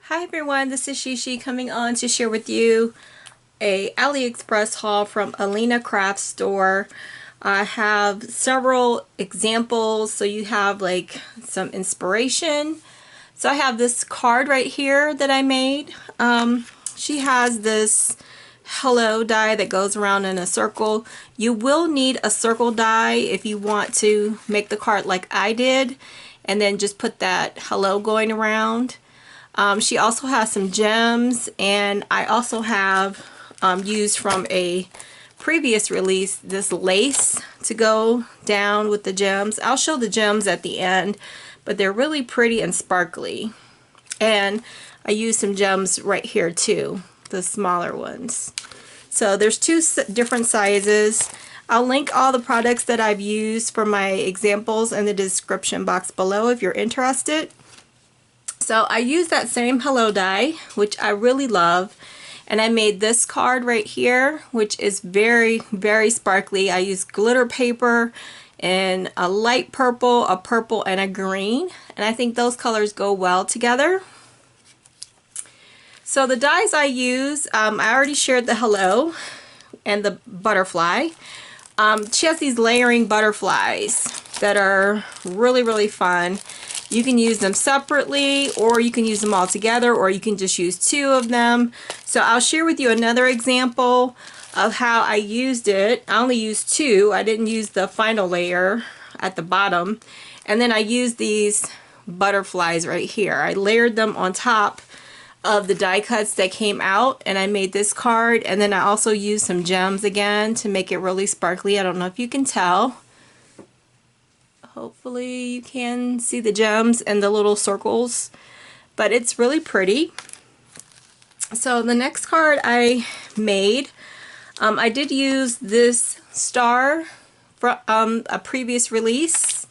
Hi everyone, this is Sheshe coming on to share with you a Aliexpress haul from Alina craft store. I have several examples so you have like some inspiration. So I have this card right here that I made. She has this hello die that goes around in a circle. You will need a circle die if you want to make the card like I did, and then just put that hello going around. She also has some gems, and I also have used from a previous release this lace to go down with the gems. I'll show the gems at the end, but they're really pretty and sparkly. And I used some gems right here too, the smaller ones. So there's two different sizes. I'll link all the products that I've used for my examples in the description box below if you're interested. So I used that same hello die, which I really love, and I made this card right here, which is very, very sparkly. I used glitter paper in a light purple, a purple, and a green, and I think those colors go well together. So the dies I use, I already shared the hello and the butterfly. She has these layering butterflies that are really, really fun. You can use them separately, or you can use them all together, or you can just use two of them. So I'll share with you another example of how I used it. I only used two. I didn't use the final layer at the bottom. And then I used these butterflies right here. I layered them on top of the die cuts that came out, and I made this card. And then I also used some gems again to make it really sparkly. I don't know if you can tell. Hopefully you can see the gems and the little circles, but it's really pretty. So the next card I made, I did use this star from a previous release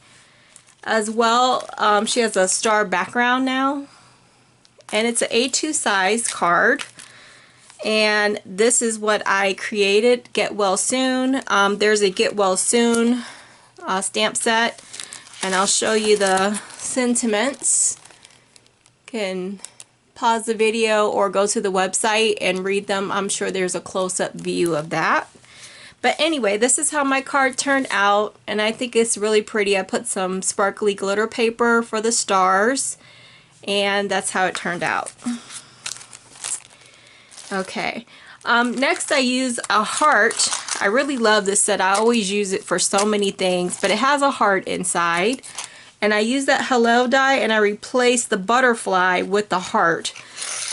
as well. She has a star background now, and it's an A2 size card, and this is what I created. Get well soon. There's a get well soon stamp set, and I'll show you the sentiments. Can pause the video or go to the website and read them. I'm sure there's a close-up view of that. But anyway, this is how my card turned out, and I think it's really pretty. I put some sparkly glitter paper for the stars, and that's how it turned out. Okay. Next I use a heart. I really love this set. I always use it for so many things, but it has a heart inside. And I use that hello die, and I replace the butterfly with the heart.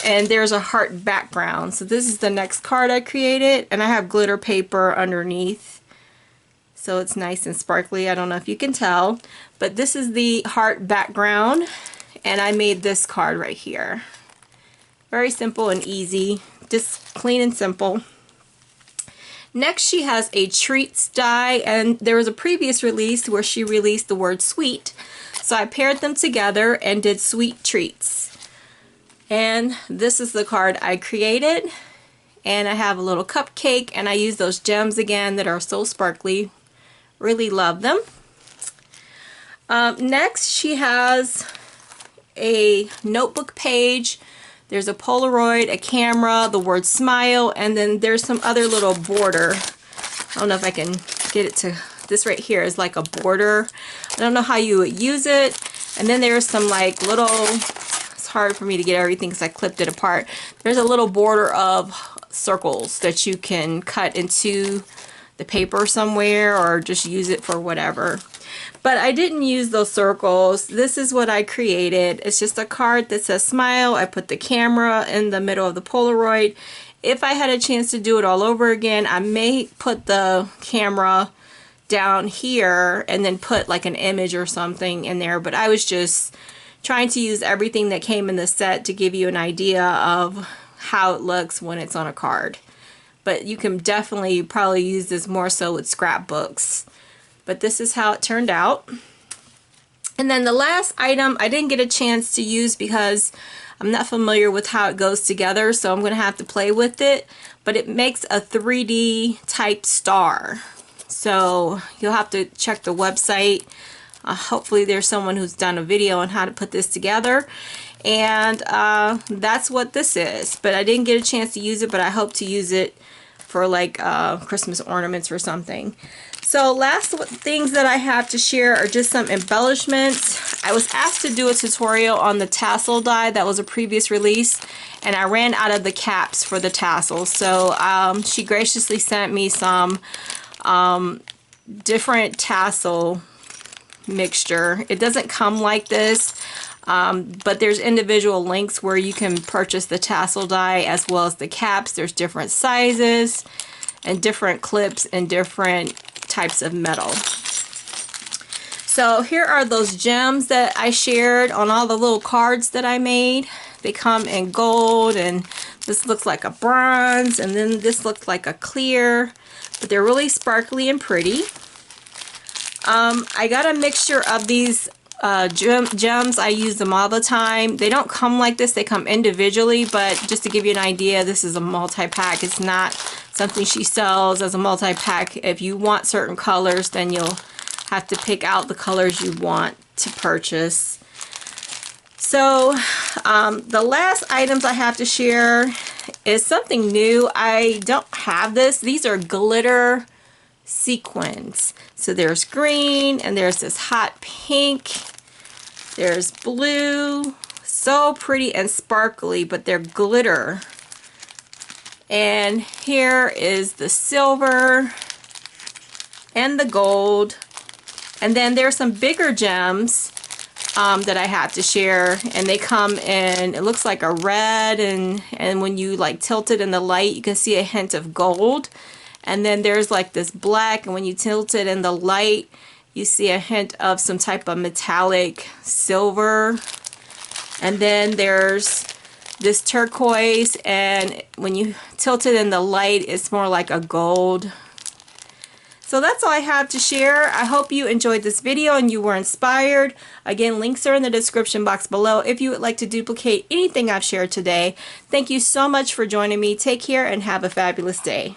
And there's a heart background. So this is the next card I created, and I have glitter paper underneath. So it's nice and sparkly. I don't know if you can tell, but this is the heart background, and I made this card right here. Very simple and easy. Just clean and simple. Next, she has a treats die, and there was a previous release where she released the word sweet. So I paired them together and did sweet treats. And this is the card I created. And I have a little cupcake, and I use those gems again that are so sparkly. Really love them. Next, she has a notebook page. There's a Polaroid, a camera, the word smile, and then there's some other little border. I don't know if I can get it to, this right here is like a border. I don't know how you would use it. And then there's some like little, it's hard for me to get everything because I clipped it apart. There's a little border of circles that you can cut into the paper somewhere, or just use it for whatever. But I didn't use those circles. This is what I created. It's just a card that says smile. I put the camera in the middle of the Polaroid. If I had a chance to do it all over again, I may put the camera down here and then put like an image or something in there. But I was just trying to use everything that came in the set to give you an idea of how it looks when it's on a card. But you can definitely probably use this more so with scrapbooks. But this is how it turned out. And then the last item I didn't get a chance to use because I'm not familiar with how it goes together, so I'm going to have to play with it. But it makes a 3D type star. So you'll have to check the website. Hopefully there's someone who's done a video on how to put this together. And that's what this is. But I didn't get a chance to use it, but I hope to use it for like Christmas ornaments or something. So last things that I have to share are just some embellishments. I was asked to do a tutorial on the tassel die that was a previous release, and I ran out of the caps for the tassels. So she graciously sent me some different tassel mixture. It doesn't come like this, but there's individual links where you can purchase the tassel die as well as the caps. There's different sizes and different clips and different types of metal. So here are those gems that I shared on all the little cards that I made. They come in gold, and this looks like a bronze, and then this looks like a clear, but they're really sparkly and pretty. I got a mixture of these gems. I use them all the time. They don't come like this, they come individually, but just to give you an idea, this is a multi-pack. It's not something she sells as a multi-pack. If you want certain colors, then you'll have to pick out the colors you want to purchase. So the last items I have to share is something new. I don't have this. These are glitter sequins. So there's green, and there's this hot pink, there's blue, so pretty and sparkly, but they're glitter. And here is the silver and the gold, and then there's some bigger gems that I have to share, and they come in, it looks like a red, and when you like tilt it in the light, you can see a hint of gold. And then there's like this black, and when you tilt it in the light, you see a hint of some type of metallic silver. And then there's this turquoise, and when you tilt it in the light, it's more like a gold. So that's all I have to share. I hope you enjoyed this video and you were inspired. Again, links are in the description box below if you would like to duplicate anything I've shared today. Thank you so much for joining me. Take care and have a fabulous day.